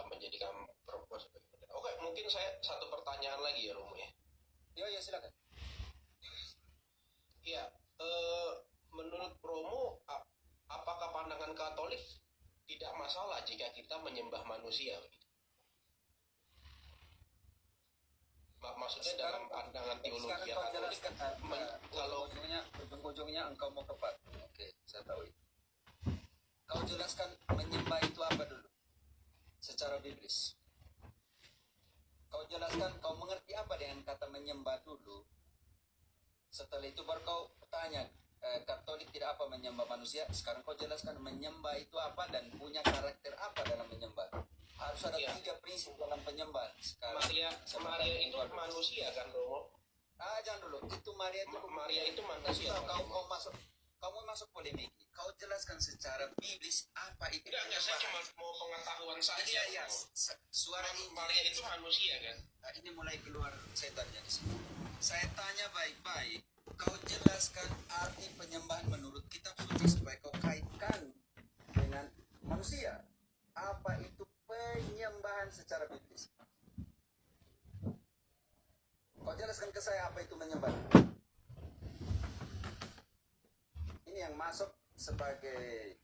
menjadikan perempuan sebagai pendeta. Oke, mungkin saya satu pertanyaan lagi ya Romo ya. Ya silakan. Ya, menurut Romo, apakah pandangan Katolik tidak masalah jika kita menyembah manusia? Maksudnya dalam pandangan teologi Katolik, jelaskan, kalau ujung-ujungnya engkau mau tepat. Oke, saya tahu itu. Kau jelaskan menyembah itu apa dulu secara biblis. Kau jelaskan, kau mengerti apa dengan kata menyembah dulu. Setelah itu baru kau tanya, Katolik tidak apa menyembah manusia. Sekarang kau jelaskan menyembah itu apa dan punya karakter apa dalam menyembah. Harus ada 3 prinsip dalam penyembahan. Sekarang Maria itu manusia kan Romo? Jangan dulu. Itu Maria itu manusia. Kamu masuk polemik. Kau jelaskan secara biblis apa itu. Enggak, saya cuma mau pengetahuan saja. Iya. Suara Maria itu manusia kan? Ini mulai keluar setannya di sini. Saya tanya baik-baik. Kau jelaskan arti penyembahan menurut kitab suci supaya kau kaitkan dengan manusia. Apa itu penyembahan secara biblis? Kau jelaskan ke saya apa itu menyembah. Ini yang masuk sebagai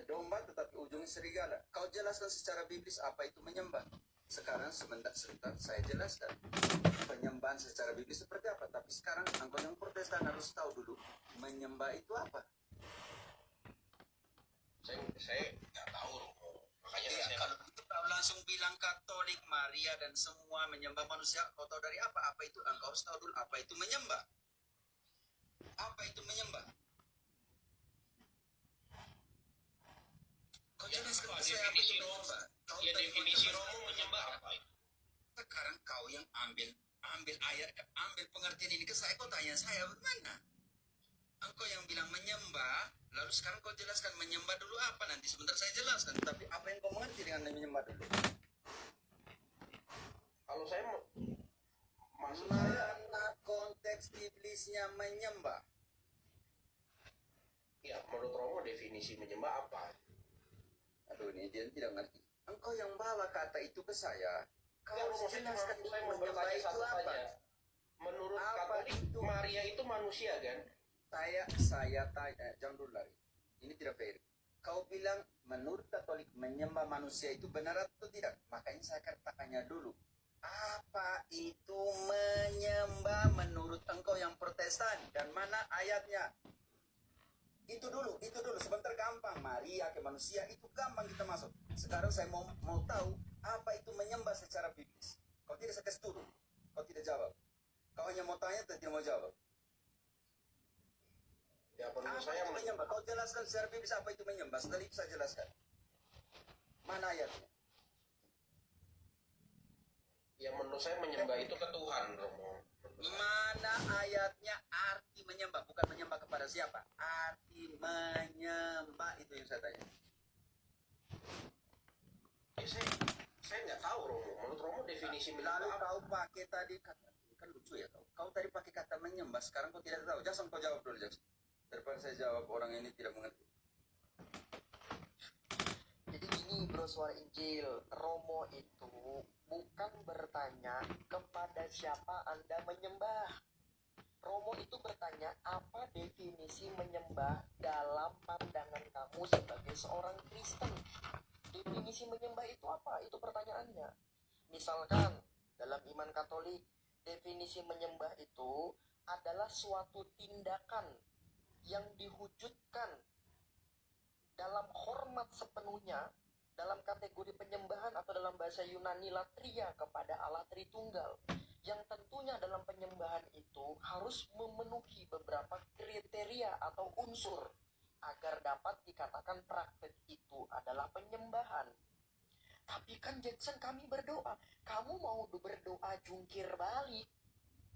domba tetapi ujungnya serigala. Kau jelaskan secara biblis apa itu menyembah. Sekarang sebentar saya jelaskan penyembahan secara biblis seperti apa. Tapi sekarang engkau yang Protestan harus tahu dulu menyembah itu apa. Saya nggak tahu. Makanya saya kalau itu kau langsung bilang Katolik, Maria dan semua menyembah manusia. Kau tahu dari apa? Apa itu? Engkau harus tahu dulu apa itu menyembah. Apa itu menyembah? Kau jelaskan ke saya apa itu menyembah. Definisi Romo menyembah apa itu? Sekarang kau yang ambil ayat, ambil pengertian ini ke saya. Kau tanya saya bagaimana? Engkau yang bilang menyembah, lalu sekarang kau jelaskan menyembah dulu apa, nanti sebentar saya jelaskan. Tapi apa yang kau mengerti dengan menyembah dulu? Kalau saya maksud mana konteks biblisnya menyembah? Ya, menurut Romo definisi menyembah apa? Aduh, ini dia tidak ngerti. Engkau yang bawa kata itu ke saya. Kau harus jelaskan saya menyembah itu apa? Menurut apa Katolik itu? Maria itu manusia kan? Saya tanya, jangan dulu lari. Ini tidak fair. Kau bilang menurut Katolik menyembah manusia itu benar atau tidak? Makanya saya katakannya dulu. Apa itu menyembah menurut engkau yang Protestan? Dan mana ayatnya? Itu dulu. Sebentar gampang. Maria ke manusia itu gampang kita masuk. Sekarang saya mau tahu apa itu menyembah secara biblis. Kau tidak saya kasih turun. Kau tidak jawab. Kau hanya mau tanya dan tidak mau jawab. Ya, menurut saya menyembah. Kau jelaskan secara biblis apa itu menyembah. Setelah itu saya jelaskan. Mana ayatnya? Ya, menurut saya menyembah itu ke Tuhan, Romo. Mana ayatnya arti menyembah? Bukan menyembah kepada siapa? Arti menyembah itu yang saya tanya. Ya, saya nggak tahu, Romo. Menurut Romo definisi menyembah lalu apa? Kau pakai tadi kata, kan lucu ya kau. Kau tadi pakai kata menyembah, sekarang kau tidak tahu. Jason, kau jawab dulu, Jason. Daripada saya jawab, orang ini tidak mengerti. Jadi gini bro, suara Injil. Romo itu bukan bertanya kepada siapa Anda menyembah. Romo itu bertanya apa definisi menyembah dalam pandangan kamu sebagai seorang Kristen. Definisi menyembah itu apa? Itu pertanyaannya. Misalkan dalam iman Katolik, definisi menyembah itu adalah suatu tindakan yang diwujudkan dalam hormat sepenuhnya dalam kategori penyembahan atau dalam bahasa Yunani latria kepada Allah Tritunggal, yang tentunya dalam penyembahan itu harus memenuhi beberapa kriteria atau unsur agar dapat dikatakan praktek itu adalah penyembahan. Tapi kan Jackson, kami berdoa, kamu mau berdoa jungkir balik.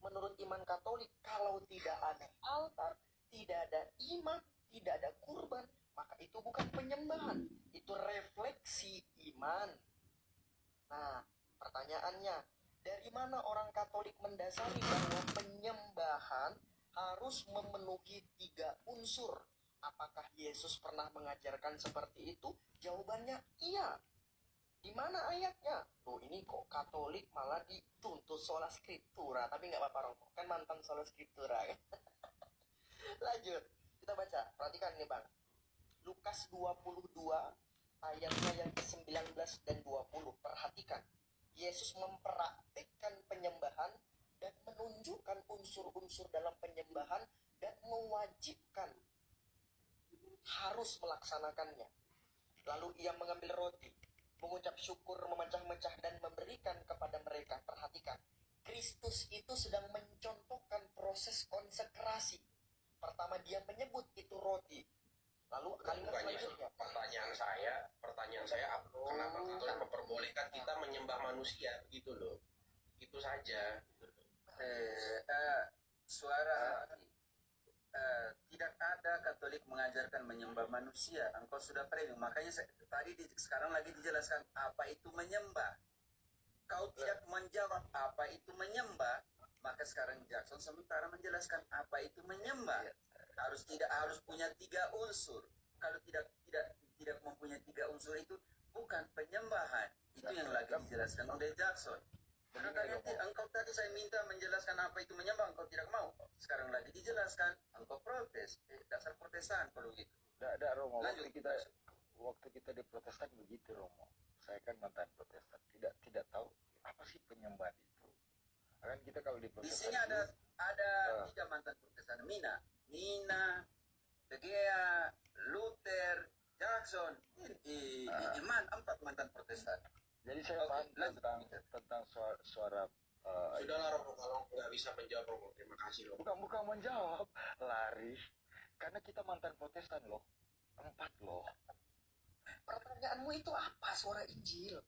Menurut iman Katolik, kalau tidak ada altar, tidak ada imam, tidak ada kurban, maka itu bukan penyembahan, itu refleksi iman. Nah, pertanyaannya, dari mana orang Katolik mendasari bahwa penyembahan harus memenuhi 3 unsur? Apakah Yesus pernah mengajarkan seperti itu? Jawabannya iya. Di mana ayatnya? Oh ini kok Katolik malah dituntut sola scriptura, tapi nggak apa-apa Romo, kan mantan sola scriptura kan. Lanjut, kita baca, perhatikan nih Bang. Lukas 22 ayatnya yang ke-19 dan 20, perhatikan. Yesus mempraktikkan penyembahan dan menunjukkan unsur-unsur dalam penyembahan dan mewajibkan harus melaksanakannya. Lalu ia mengambil roti, mengucap syukur, memecah-mecah dan memberikan kepada mereka. Perhatikan, Kristus itu sedang mencontohkan proses konsekrasi. Pertama dia menyebut itu roti. Lalu kalimat Bukannya selanjutnya, pertanyaan saya kenapa Katolik memperbolehkan kita menyembah manusia gitu loh. Itu saja. Suara tidak ada Katolik mengajarkan menyembah manusia. Engkau sudah premium. Makanya sekarang lagi dijelaskan apa itu menyembah. Kau tidak menjawab apa itu menyembah, maka sekarang Jackson sementara menjelaskan apa itu menyembah. Harus punya 3 unsur. Kalau tidak mempunyai 3 unsur itu bukan penyembahan. Itu yang lagi dijelaskan oleh Jackson. Karena engkau tadi saya minta menjelaskan apa itu menyembah, engkau tidak mau. Sekarang lagi dijelaskan, engkau protes. Dasar protestan kalau gitu. Tidak Romo, Lanjut. waktu kita di Protestan begitu Romo. Saya kan mantan Protestan, tidak tahu apa sih penyembahan itu. Kan kita kalau di Di Protestan sini ada 3 mantan protestan. Mina, De Gea, Luther, Jackson. Iman 4 mantan protestan. jadi saya paham tentang suara Sudahlah Romo, kalau nggak bisa menjawab Romo, terima kasih Romo. bukan menjawab, lari. Karena kita mantan Protestan loh. 4 loh. pertanyaanmu itu apa suara Injil?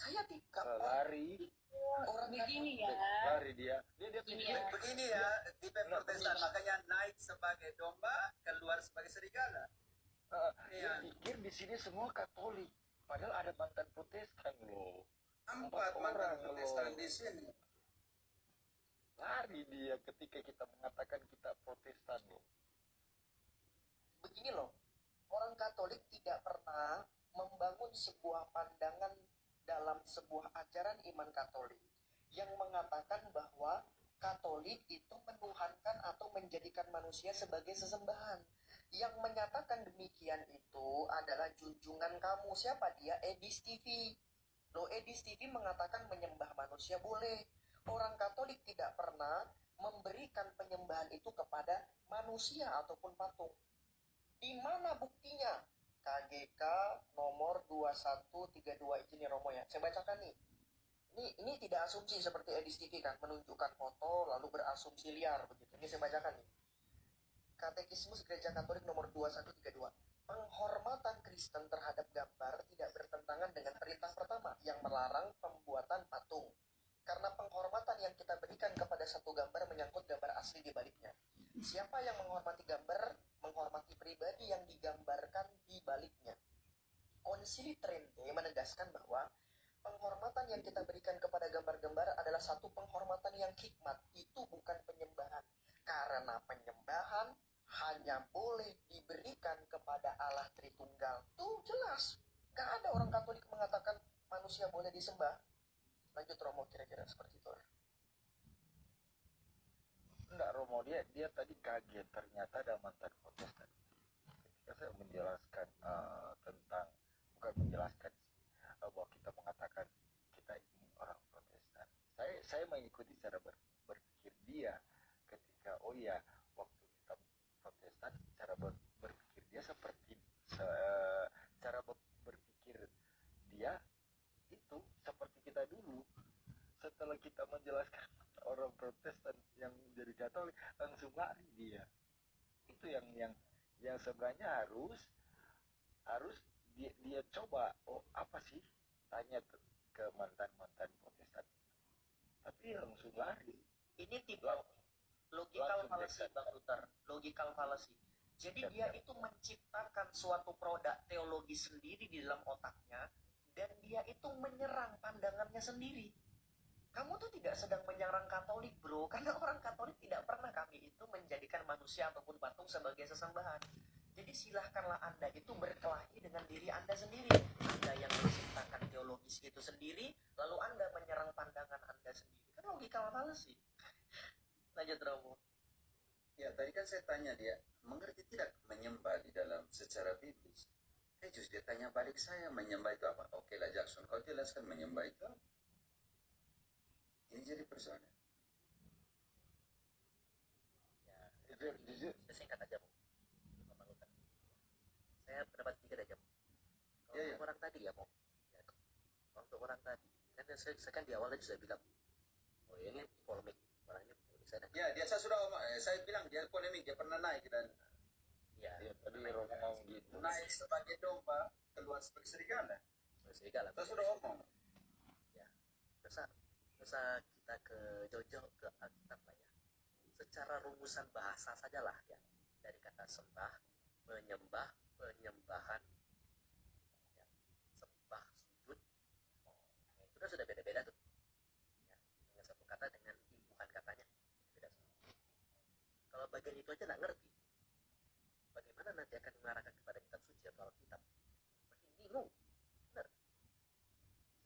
Saya tidak Lari. orang Begini ya. Lari dia Begini ya. Begini ya, tipe protestan. Makanya naik sebagai domba, keluar sebagai serigala. Dia pikir di sini semua Katolik. Padahal ada mantan Protestan loh. 4 mantan orang protestan loh. di sini. Lari dia ketika kita mengatakan kita Protestan loh. Begini loh, orang Katolik tidak pernah membangun sebuah pandangan dalam sebuah ajaran iman Katolik yang mengatakan bahwa Katolik itu menuhankan atau menjadikan manusia sebagai sesembahan. Yang menyatakan demikian itu adalah junjungan kamu. Siapa dia? Edis TV. Loh, Edis TV mengatakan menyembah manusia boleh. Orang Katolik tidak pernah memberikan penyembahan itu kepada manusia ataupun patung. Di mana buktinya? KGK nomor 2132 ini Romo ya. Saya bacakan nih. Ini tidak asumsi seperti Edis TV kan, menunjukkan foto lalu berasumsi liar begitu. Ini saya bacakan nih. Katekismus Gereja Katolik nomor 2132. Penghormatan Kristen terhadap gambar tidak bertentangan dengan perintah pertama yang melarang pembuatan patung. Karena penghormatan yang kita berikan kepada satu gambar menyangkut gambar asli di baliknya. Siapa yang menghormati gambar, menghormati pribadi yang digambarkan di baliknya. Konsili Trente menegaskan bahwa penghormatan yang kita berikan kepada gambar-gambar adalah satu penghormatan yang hikmat. Itu bukan penyembahan. Karena penyembahan hanya boleh diberikan kepada Allah Tritunggal. Tuh jelas. Gak ada orang Katolik mengatakan manusia boleh disembah. Lanjut Romo, kira-kira seperti itu. Enggak Romo, dia tadi kaget ternyata ada mantan Protestan. Ketika saya menjelaskan tentang, bukan menjelaskan bahwa kita mengatakan kita ini orang Protestan. Saya mengikuti cara berpikir dia ketika waktu kita Protestan cara berpikir dia seperti cara berpikir dia itu seperti kita dulu. Setelah kita menjelaskan orang Protestan yang menjadi Katolik langsung lari dia. Itu yang sebenarnya harus dia coba apa sih, tanya ke mantan Protestan, tapi langsung lari. Ini tipe logical fallacy Bang Luther, logical fallacy. Jadi dia itu menciptakan suatu produk teologi sendiri di dalam otaknya dan dia itu menyerang pandangannya sendiri. Kamu tuh tidak sedang menyerang Katolik bro, karena orang Katolik tidak pernah kami itu menjadikan manusia ataupun patung sebagai sesembahan. Jadi silahkanlah Anda itu berkelahi dengan diri Anda sendiri. Anda yang menciptakan teologis sih. Lanjut Romo. Ya, tadi kan saya tanya dia, mengerti tidak menyembah di dalam secara biblis? Justru dia tanya balik saya, menyembah itu apa? Oke lah Jackson, kau jelaskan menyembah itu apa? Ini jadi persoalan. Ya, saya singkat aja, Bu. Memalukan. Saya pendapat sedikit aja, Bu. Kalau Ya, ya. orang tadi ya, Bu. Ya, untuk orang tadi, kan saya kan di awal tadi sudah bilang, oh ini polemik, orangnya polemik saya. Ya, saya bilang dia polemik, dia pernah naik dan Ya, Ya, tadi Romo ngomong gitu. naik sebagai domba, keluar sebagai serigala. serigala. Saya sudah ngomong. Masa kita ke jauh-jauh ke Alkitab lah ya. Secara rumusan bahasa sajalah ya. Dari kata sembah, menyembah, penyembahan, ya, sembah, sujud. Nah, itu kan sudah beda-beda tuh. Ya, dengan satu kata dengan imbuhan katanya beda semua. Kalau bagian itu aja nggak ngerti, bagaimana nanti akan mengarahkan kepada kitab suci atau Alkitab? Makin bingung. Benar.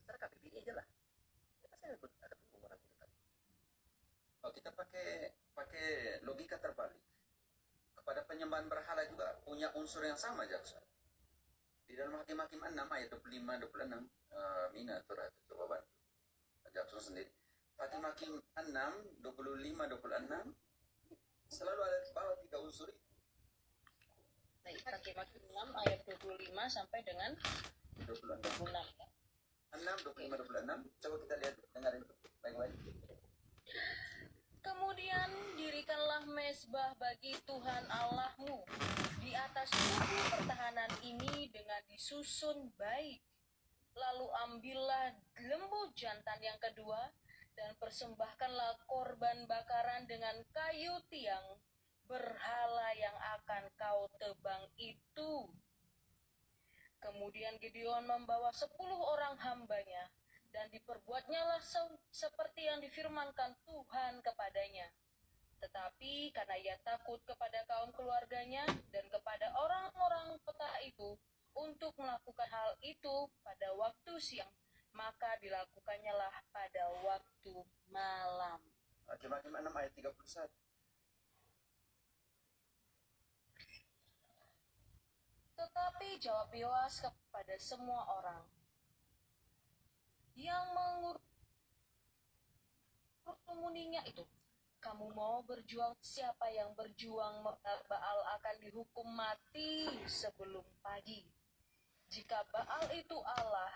Secara KBBI aja lah. Ya pasti akan bingung orang itu tadi. Oh, kita pakai logika terbalik. Kepada penyembahan berhala juga punya unsur yang sama, Jackson. Di dalam Hakim-Hakim 6 ayat 25-26, Mina Turhat, coba bantu. Jackson sendiri. Hakim-Hakim 6, 25-26, selalu ada di bawah 3 unsur itu. Baik, Hakim-Hakim 6 ayat 25 sampai dengan 26. 26 ya. 6, 25-26, coba kita lihat, dengarin baik-baik. Kemudian dirikanlah mezbah bagi Tuhan Allahmu di atas tubuh pertahanan ini dengan disusun baik. Lalu ambillah lembu jantan yang kedua dan persembahkanlah korban bakaran dengan kayu tiang berhala yang akan kau tebang itu. Kemudian Gideon membawa 10 orang hambanya, dan diperbuatnyalah seperti yang difirmankan Tuhan kepadanya. Tetapi karena ia takut kepada kaum keluarganya dan kepada orang-orang kota itu untuk melakukan hal itu pada waktu siang, maka dilakukannya pada waktu malam. Hakim-Hakim 6 ayat 31. Tetapi jawab Yoas kepada semua orang yang mengurumuninya itu, kamu mau berjuang, siapa yang berjuang Baal akan dihukum mati sebelum pagi. Jika Baal itu Allah,